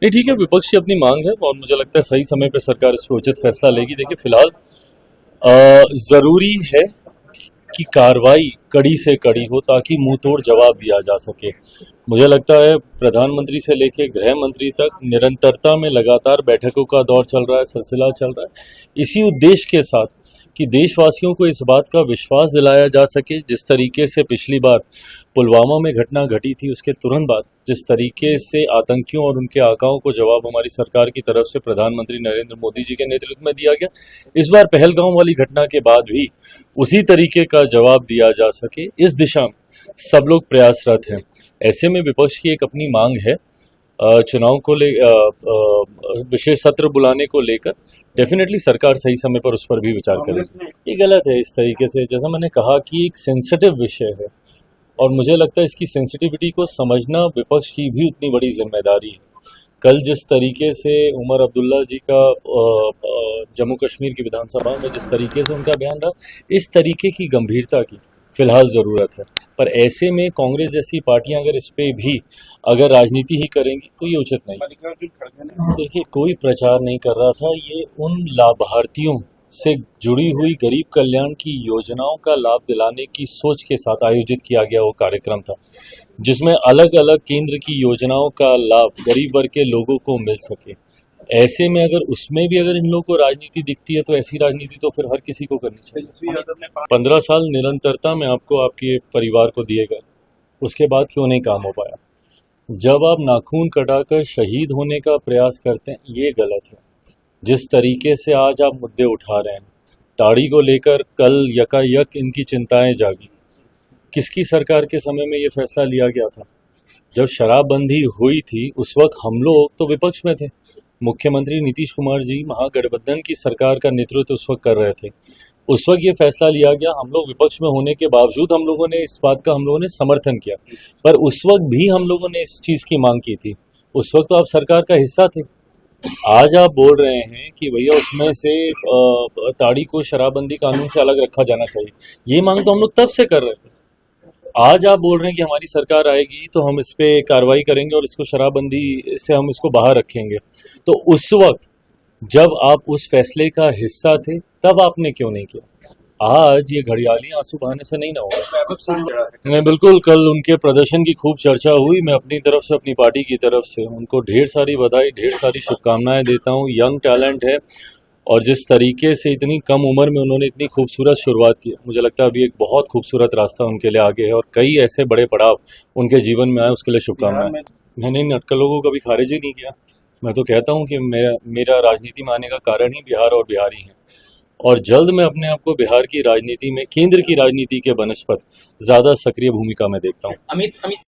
नहीं, ठीक है, विपक्ष की अपनी मांग है और मुझे लगता है सही समय पर सरकार इस पर उचित फैसला लेगी। देखिए, फिलहाल जरूरी है कि कार्रवाई कड़ी से कड़ी हो ताकि मुंह तोड़ जवाब दिया जा सके। मुझे लगता है प्रधानमंत्री से लेकर गृह मंत्री तक निरंतरता में लगातार बैठकों का दौर चल रहा है, सिलसिला चल रहा है, इसी उद्देश्य के साथ कि देशवासियों को इस बात का विश्वास दिलाया जा सके। जिस तरीके से पिछली बार पुलवामा में घटना घटी थी, उसके तुरंत बाद जिस तरीके से आतंकियों और उनके आकाओं को जवाब हमारी सरकार की तरफ से प्रधानमंत्री नरेंद्र मोदी जी के नेतृत्व में दिया गया, इस बार पहलगांव वाली घटना के बाद भी उसी तरीके का जवाब दिया जा सके, इस दिशा में सब लोग प्रयासरत हैं। ऐसे में विपक्ष की एक अपनी मांग है चुनाव को ले विशेष सत्र बुलाने को लेकर। डेफिनेटली सरकार सही समय पर उस पर भी विचार करेगी। ये गलत है इस तरीके से, जैसा मैंने कहा कि एक सेंसिटिव विषय है और मुझे लगता है इसकी सेंसिटिविटी को समझना विपक्ष की भी उतनी बड़ी जिम्मेदारी है। कल जिस तरीके से उमर अब्दुल्ला जी का जम्मू कश्मीर की विधानसभा में जिस तरीके से उनका बयान रहा, इस तरीके की गंभीरता की फिलहाल ज़रूरत है। पर ऐसे में कांग्रेस जैसी पार्टियां अगर इस पे भी अगर राजनीति ही करेंगी तो ये उचित नहीं। देखिए, कोई प्रचार नहीं कर रहा था, ये उन लाभार्थियों से जुड़ी हुई गरीब कल्याण की योजनाओं का लाभ दिलाने की सोच के साथ आयोजित किया गया वो कार्यक्रम था, जिसमें अलग अलग केंद्र की योजनाओं का लाभ गरीब वर्ग के लोगों को मिल सके। ऐसे में अगर उसमें भी अगर इन लोगों को राजनीति दिखती है तो ऐसी राजनीति तो फिर हर किसी को करनी चाहिए। 15 साल निरंतरता में आपको आपके परिवार को दिए गए, उसके बाद क्यों नहीं काम हो पाया? जब आप नाखून कटाकर शहीद होने का प्रयास करते हैं, ये गलत है। जिस तरीके से आज आप मुद्दे उठा रहे हैं, ताड़ी को लेकर कल यकायक इनकी चिंताएं जागी। किसकी सरकार के समय में ये फैसला लिया गया था? जब शराबबंदी हुई थी उस वक्त हम लोग तो विपक्ष में थे, मुख्यमंत्री नीतीश कुमार जी महागठबंधन की सरकार का नेतृत्व उस वक्त कर रहे थे। उस वक्त ये फैसला लिया गया, हम लोग विपक्ष में होने के बावजूद हम लोगों ने इस बात का समर्थन किया, पर उस वक्त भी हम लोगों ने इस चीज़ की मांग की थी। उस वक्त तो आप सरकार का हिस्सा थे। आज आप बोल रहे हैं कि भैया उसमें से ताड़ी को शराबबंदी कानून से अलग रखा जाना चाहिए, ये मांग तो हम लोग तब से कर रहे थे। आज आप बोल रहे हैं कि हमारी सरकार आएगी तो हम इस पे कार्रवाई करेंगे और इसको शराबबंदी से हम इसको बाहर रखेंगे। तो उस वक्त जब आप उस फैसले का हिस्सा थे तब आपने क्यों नहीं किया? आज ये घड़ियाली आंसू बहाने से नहीं ना होगा। मैं बिल्कुल, कल उनके प्रदर्शन की खूब चर्चा हुई। मैं अपनी तरफ से, अपनी पार्टी की तरफ से उनको ढेर सारी बधाई, ढेर सारी शुभकामनाएं देता हूँ। यंग टैलेंट है और जिस तरीके से इतनी कम उम्र में उन्होंने इतनी खूबसूरत शुरुआत की, मुझे लगता है अभी एक बहुत खूबसूरत रास्ता उनके लिए आगे है और कई ऐसे बड़े पड़ाव उनके जीवन में आए, उसके लिए शुभकामनाएं। मैंने इन अटकलों को कभी खारिज ही नहीं किया। मैं तो कहता हूं कि मेरा राजनीति में आने का कारण ही बिहार और बिहारी हैं और जल्द मैं अपने आप को बिहार की राजनीति में, केंद्र की राजनीति के बनस्पत ज़्यादा सक्रिय भूमिका में देखता हूँ।